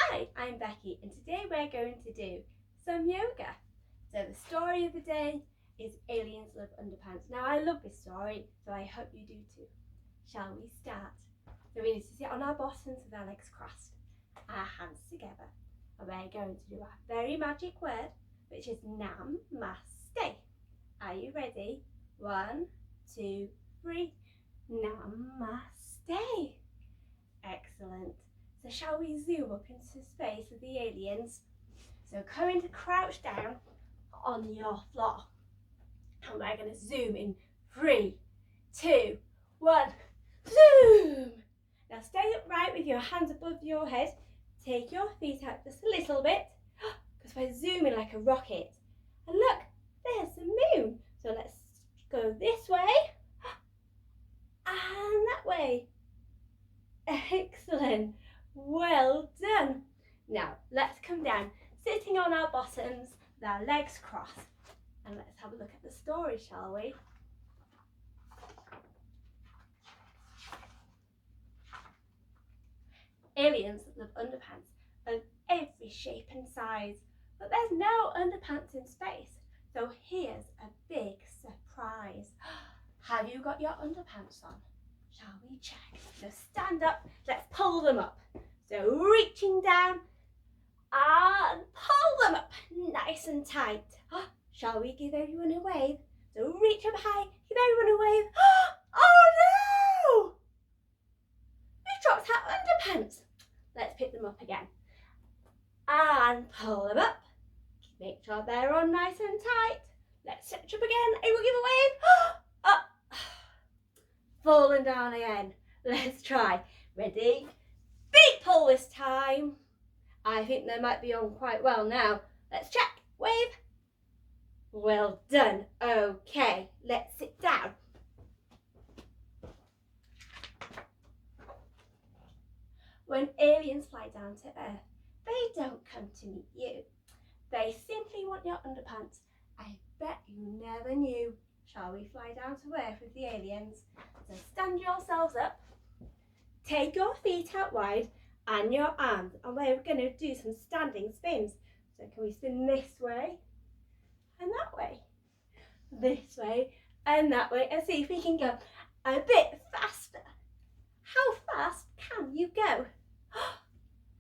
Hi, I'm Becky and today we're going to do some yoga. So the story of the day is Aliens Love Underpants. Now I love this story, so I hope you do too. Shall we start? So we need to sit on our bottoms with our legs crossed, our hands together, and we're going to do our very magic word, which is Namaste. Are you ready? 1, 2, 3. Namaste. Excellent. So shall we zoom up into space with the aliens? So come into crouch down on your floor. And we're going to zoom in 3, 2, 1, zoom! Now stay upright with your hands above your head. Take your feet out just a little bit because we're zooming like a rocket. And look, there's the moon. So let's go this way and that way. Excellent. Well done. Now let's come down, sitting on our bottoms with our legs crossed, and let's have a look at the story, shall we? Aliens love underpants of every shape and size, but there's no underpants in space, so here's a big surprise. Have you got your underpants on? Shall we check? So stand up, let's pull them up. So reaching down and pull them up nice and tight. Shall we give everyone a wave? So reach up high, give everyone a wave. Oh no! We dropped our underpants. Let's pick them up again. And pull them up. Make sure they're on nice and tight. Let's stretch up again. Everyone give a wave. Up. Falling down again. Let's try. Ready? Big pull this time. I think they might be on quite well now. Let's check. Wave. Well done. Okay, let's sit down. When aliens fly down to Earth, they don't come to meet you. They simply want your underpants. I bet you never knew. Shall we fly down to Earth with the aliens? So stand yourselves up. Take your feet out wide and your arms, and we're going to do some standing spins. So can we spin this way and that way, this way and that way, and see if we can go a bit faster. How fast can you go?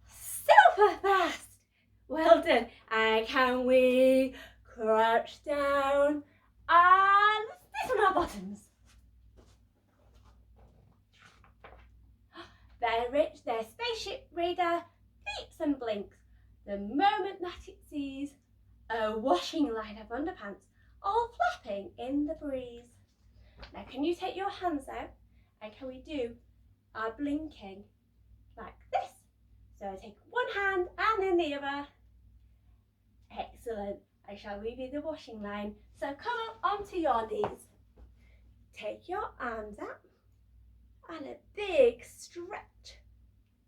Super fast! Well done. And can we crouch down and sit on our bottoms? Their spaceship radar beeps and blinks the moment that it sees a washing line of underpants all flapping in the breeze. Now can you take your hands out and can we do our blinking like this? So take one hand and then the other. Excellent. And shall we do the washing line? So come up onto your knees. Take your arms out and a big stretch.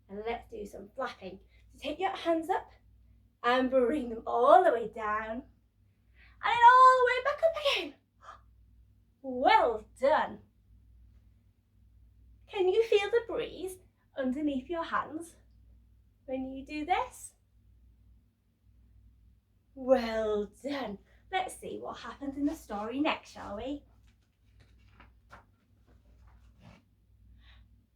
And let's do some flapping. So take your hands up and bring them all the way down. And then all the way back up again. Well done. Can you feel the breeze underneath your hands when you do this? Well done. Let's see what happens in the story next, shall we?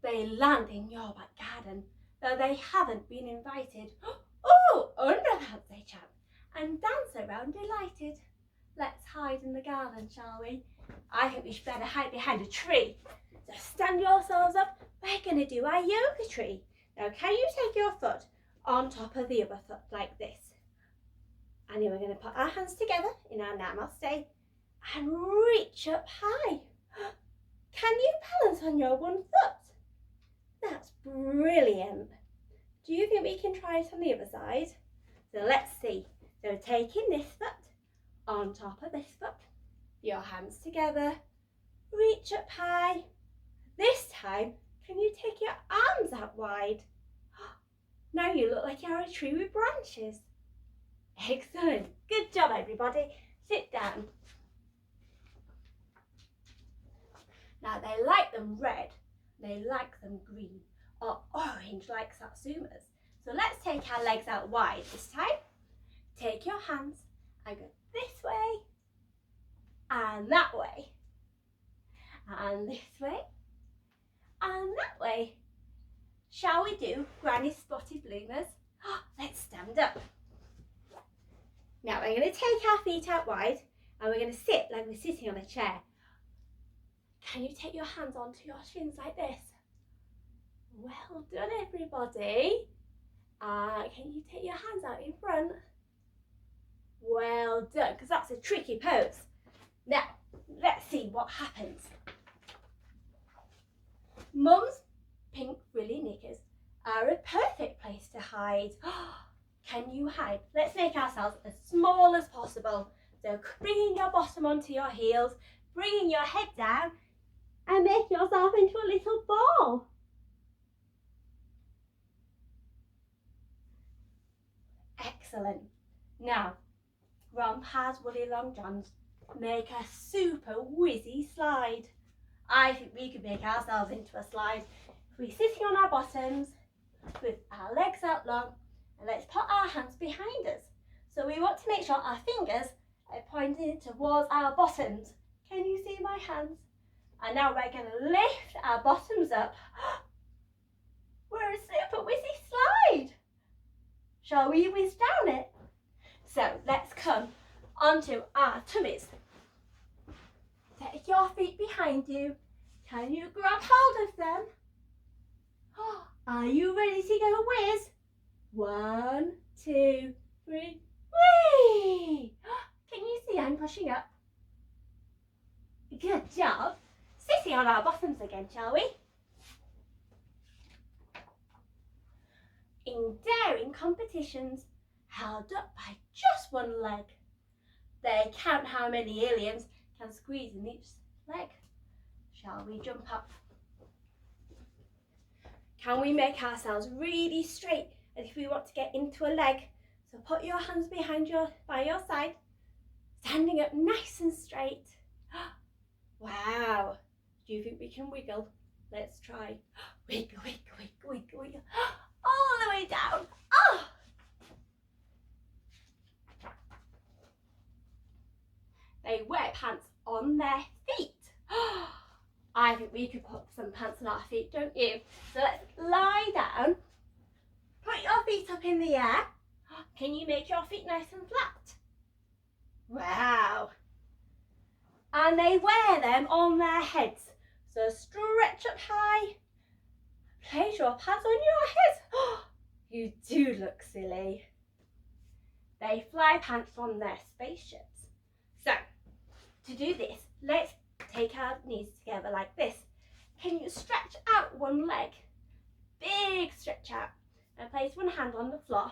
They land in your back garden, though they haven't been invited. Oh, underpants, they chant, and dance around delighted. Let's hide in the garden, shall we? I think we should better hide behind a tree. So stand yourselves up. We're going to do our yoga tree. Now, can you take your foot on top of the other foot like this? And then we're going to put our hands together in our Namaste and reach up high. Can you balance on your one foot? That's brilliant. Do you think we can try it on the other side? So let's see. So taking this foot on top of this foot, your hands together, reach up high. This time, can you take your arms out wide? Now you look like you're a tree with branches. Excellent. Good job, everybody. Sit down. Now they like them red, they like them green, or orange like Satsumas. So let's take our legs out wide this time. Take your hands and go this way and that way and this way and that way. Shall we do Granny Spotted Bloomers? Let's stand up. Now we're going to take our feet out wide and we're going to sit like we're sitting on a chair. Can you take your hands onto your shins like this? Well done, everybody. Can you take your hands out in front? Well done, because that's a tricky pose. Now, let's see what happens. Mum's pink frilly knickers are a perfect place to hide. Can you hide? Let's make ourselves as small as possible. So bringing your bottom onto your heels, bringing your head down, and make yourself into a little ball. Excellent. Now, Grandpa's woolly long johns make a super wizzy slide. I think we could make ourselves into a slide if we're sitting on our bottoms with our legs out long, and let's put our hands behind us. So we want to make sure our fingers are pointing towards our bottoms. Can you see my hands? And now we're going to lift our bottoms up. We're a super wizzy slide. Shall we whiz down it? So let's come onto our tummies. Take your feet behind you. Can you grab hold of them? Are you ready to go whiz? 1, 2, 3, whee! Can you see I'm pushing up? Good job. Sitting on our bottoms again, shall we? In daring competitions held up by just one leg, they count how many aliens can squeeze in each leg. Shall we jump up? Can we make ourselves really straight as if we want to get into a leg? So put your hands by your side, standing up nice and straight. Wow. Do you think we can wiggle? Let's try. Wiggle, wiggle, wiggle, wiggle, wiggle. All the way down. Oh! They wear pants on their feet. I think we could put some pants on our feet, don't you? So let's lie down. Put your feet up in the air. Can you make your feet nice and flat? Wow. And they wear them on their heads. So stretch up high. Place your pads on your head. You do look silly. They fly pants on their spaceships. So, to do this, let's take our knees together like this. Can you stretch out one leg? Big stretch out. And place one hand on the floor.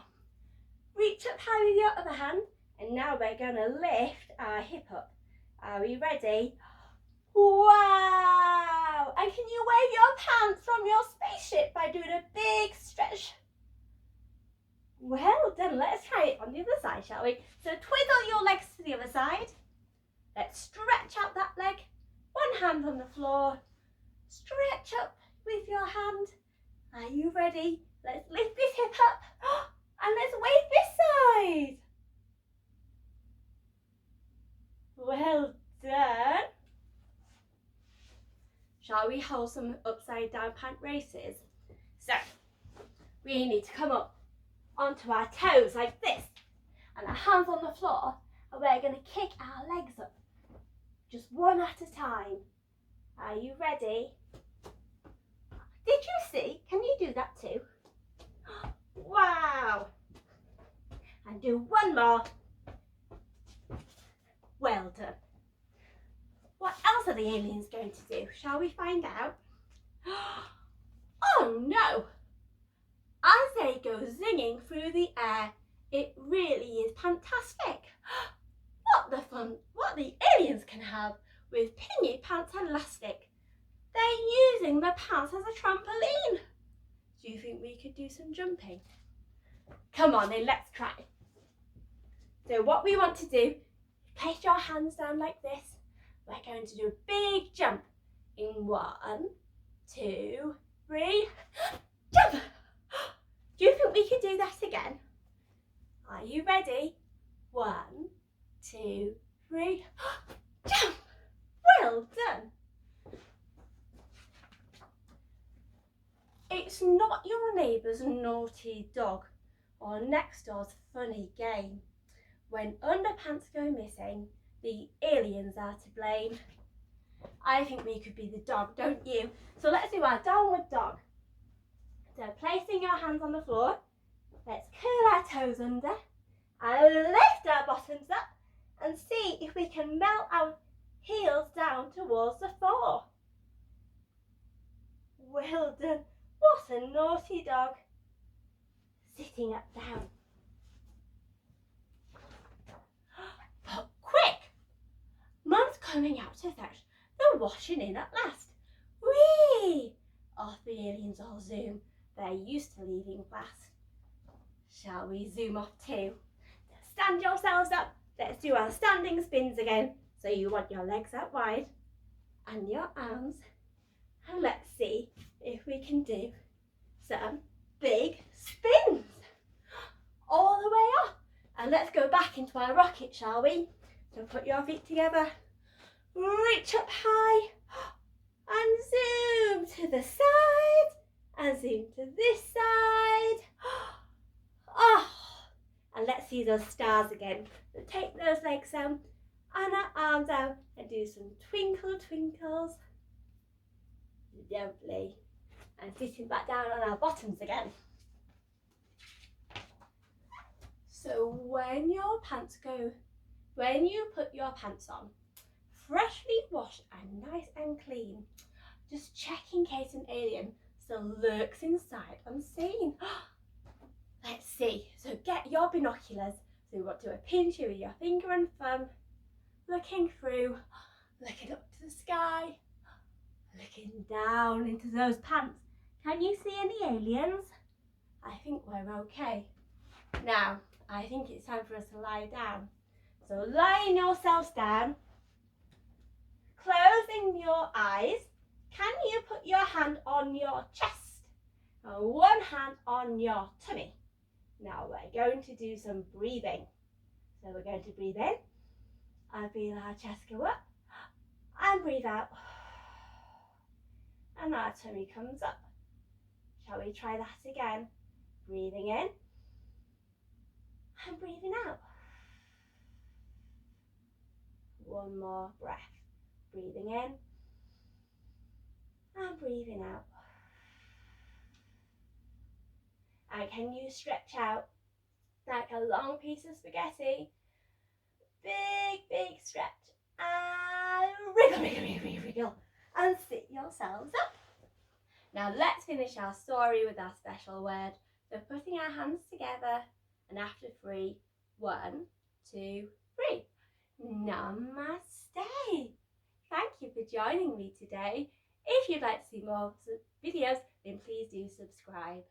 Reach up high with your other hand. And now we're going to lift our hip up. Are we ready? Wow! And can you wave your pants from your spaceship by doing a big stretch? Well done. Let's try it on the other side, shall we? So twiddle your legs to the other side. Let's stretch out that leg. One hand on the floor. Stretch up with your hand. Are you ready? Let's lift this hip up. And let's wave this side. Well done. Shall we hold some upside down pant races? So, we need to come up onto our toes like this. And our hands on the floor. And we're going to kick our legs up. Just one at a time. Are you ready? Did you see? Can you do that too? Wow! And do one more. Well done. What else are the aliens going to do? Shall we find out? Oh no! As they go zinging through the air, it really is fantastic. What the fun, what the aliens can have with pingy pants and elastic. They're using the pants as a trampoline. Do you think we could do some jumping? Come on then, let's try. So what we want to do, place your hands down like this. We're going to do a big jump in 1, 2, 3, jump. Do you think we could do that again? Are you ready? 1, 2, 3. Jump! Well done. It's not your neighbour's naughty dog or next door's funny game. When underpants go missing, the aliens are to blame. I think we could be the dog, don't you? So let's do our downward dog. So placing your hands on the floor, let's curl our toes under and lift our bottoms up and see if we can melt our heels down towards the floor. Well done. What a naughty dog. Sitting up down. But quick! Mum's coming out to fetch the washing in at last. Whee! Off the aliens all zoom. They're used to leaving fast. Shall we zoom off too? Stand yourselves up. Let's do our standing spins again. So you want your legs out wide and your arms. And let's see if we can do some big spins. All the way up. And let's go back into our rocket, shall we? So put your feet together. Reach up high. And zoom to the side. And zoom to this side. Oh, and let's see those stars again. So take those legs down and our arms out and do some twinkle twinkles. Lovely. And sitting back down on our bottoms again. So when you put your pants on, freshly washed and nice and clean, just check in case an alien still lurks inside unseen. Let's see. So get your binoculars. So you want to do a pinch with your finger and thumb, looking through, looking up to the sky, looking down into those pants. Can you see any aliens? I think we're okay. Now, I think it's time for us to lie down. So lying yourselves down, closing your eyes. Can you put your hand on your chest and one hand on your tummy? Now we're going to do some breathing. So we're going to breathe in and feel our chest go up and breathe out. And our tummy comes up. Shall we try that again? Breathing in and breathing out. One more breath. Breathing in and breathing out. And can you stretch out like a long piece of spaghetti? Big, big stretch. And wriggle, wriggle, wriggle, wriggle, wriggle. And sit yourselves up. Now let's finish our story with our special word. So putting our hands together and after 3, 1, 2, 3. Namaste. Thank you for joining me today. If you'd like to see more videos, then please do subscribe.